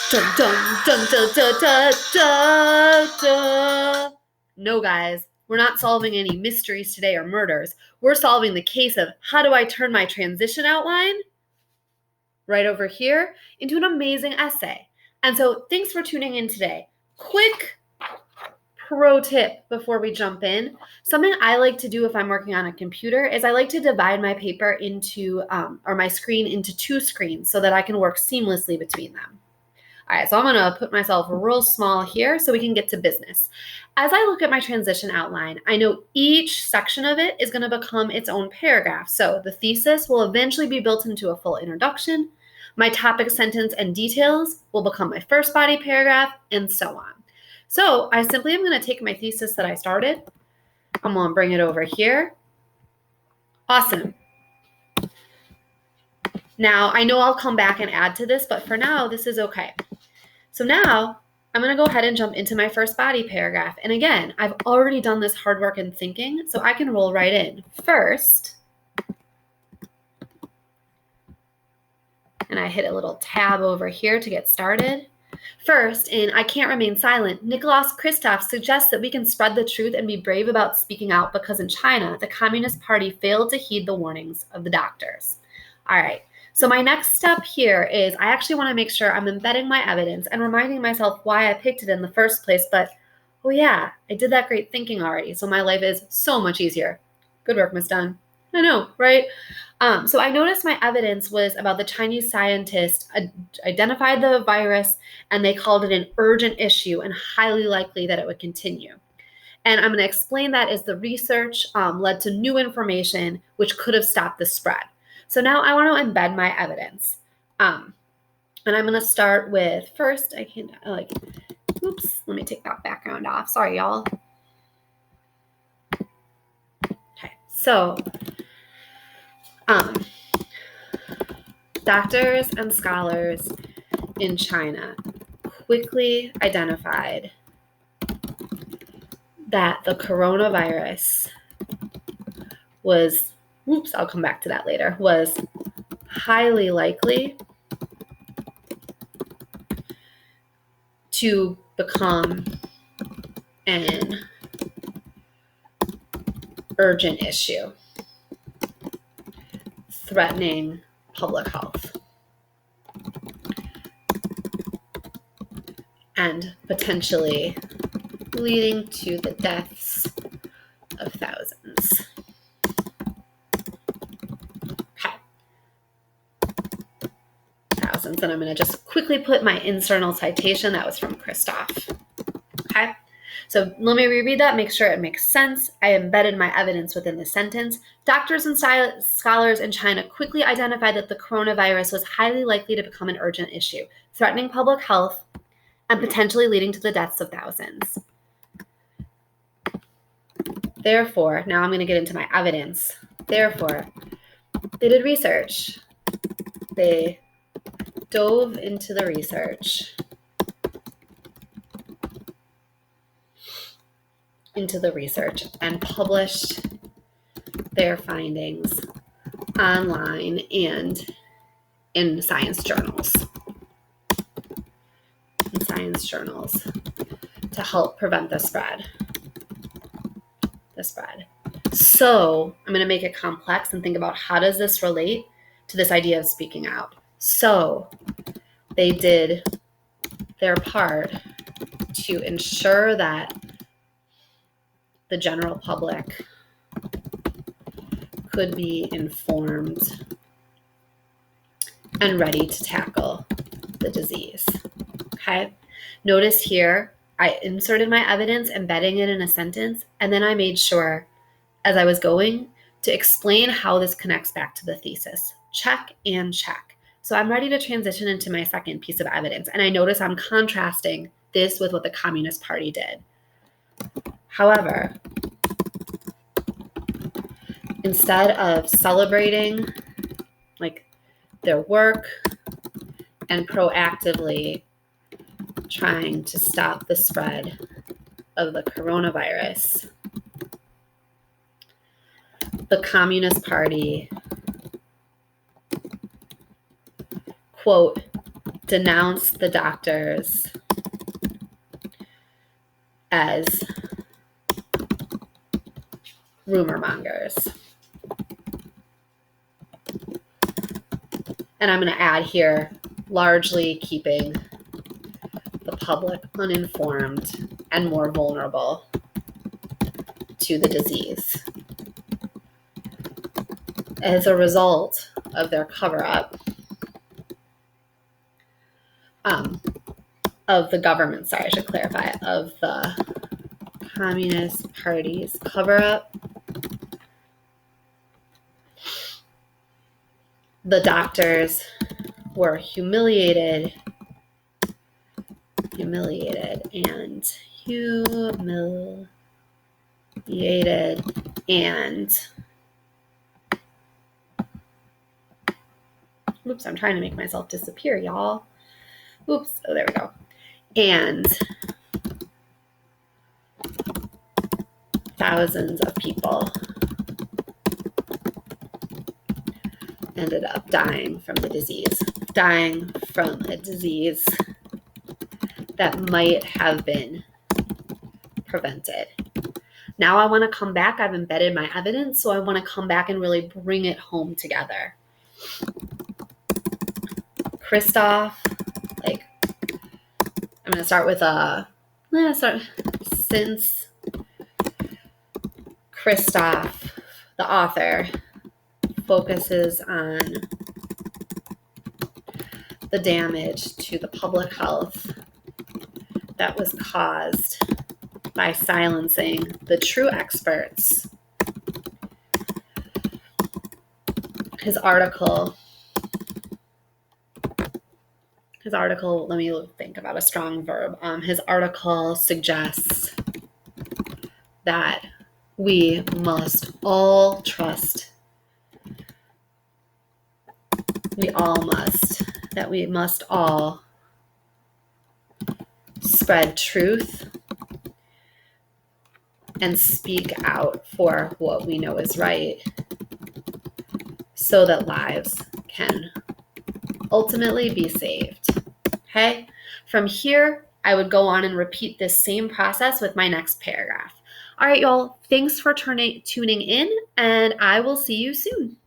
Dun, dun, dun, dun, dun, dun, dun, dun. No, guys, we're not solving any mysteries today or murders. We're solving the case of how do I turn my transition outline right over here into an amazing essay. And so thanks for tuning in today. Quick pro tip before we jump in. Something I like to do if I'm working on a computer is I like to divide my paper into, or my screen into two screens so that I can work seamlessly between them. All right, so I'm gonna put myself real small here so we can get to business. As I look at my transition outline, I know each section of it is gonna become its own paragraph. So the thesis will eventually be built into a full introduction. My topic sentence and details will become my first body paragraph, and so on. So I simply am gonna take my thesis that I started. I'm gonna bring it over here. Awesome. Now, I know I'll come back and add to this, but for now, this is okay. So now I'm going to go ahead and jump into my first body paragraph. And again, I've already done this hard work in thinking, so I can roll right in. First, and I hit a little tab over here to get started. First, in I Can't Remain Silent, Nicholas Kristof suggests that we can spread the truth and be brave about speaking out because in China, the Communist Party failed to heed the warnings of the doctors. All right. So my next step here is I actually want to make sure I'm embedding my evidence and reminding myself why I picked it in the first place. But, oh yeah, I did that great thinking already. So my life is so much easier. Good work, Miss Dunn. I know, right? So I noticed my evidence was about the Chinese scientist identified the virus and they called it an urgent issue and highly likely that it would continue. And I'm going to explain that as the research led to new information which could have stopped the spread. So now I want to embed my evidence. And I'm going to start with first, oops, let me take that background off. Sorry, y'all. Okay, so doctors and scholars in China quickly identified that the coronavirus was, I'll come back to that later, was highly likely to become an urgent issue, threatening public health, and potentially leading to the deaths of thousands. And I'm going to just quickly put my internal citation. That was from Kristof. Okay. So let me reread that, make sure it makes sense. I embedded my evidence within the sentence. Doctors and scholars in China quickly identified that the coronavirus was highly likely to become an urgent issue, threatening public health and potentially leading to the deaths of thousands. Therefore, now I'm going to get into my evidence. Therefore, they did research. They dove into the research, and published their findings online and in science journals. To help prevent the spread. So I'm going to make it complex and think about how does this relate to this idea of speaking out. So they did their part to ensure that the general public could be informed and ready to tackle the disease. Okay. Notice here, I inserted my evidence, embedding it in a sentence, and then I made sure as I was going to explain how this connects back to the thesis. Check and check. So I'm ready to transition into my second piece of evidence. And I notice I'm contrasting this with what the Communist Party did. However, instead of celebrating their work and proactively trying to stop the spread of the coronavirus, the Communist Party, quote, denounce the doctors as rumor mongers. And I'm going to add here, largely keeping the public uninformed and more vulnerable to the disease. As a result of their cover-up of the government, sorry, I should clarify, of the Communist Party's cover-up, the doctors were humiliated and oops, I'm trying to make myself disappear, y'all. Oops, oh, there we go. And thousands of people ended up dying from a disease that might have been prevented. Now I want to come back. I've embedded my evidence, so I want to come back and really bring it home together. Christoph, I'm going to start with since Christoph, the author, focuses on the damage to the public health that was caused by silencing the true experts. His article, let me think about a strong verb. His article suggests that we must all trust. We must all spread truth and speak out for what we know is right so that lives can ultimately be saved. Okay? From here, I would go on and repeat this same process with my next paragraph. All right, y'all. Thanks for tuning in, and I will see you soon.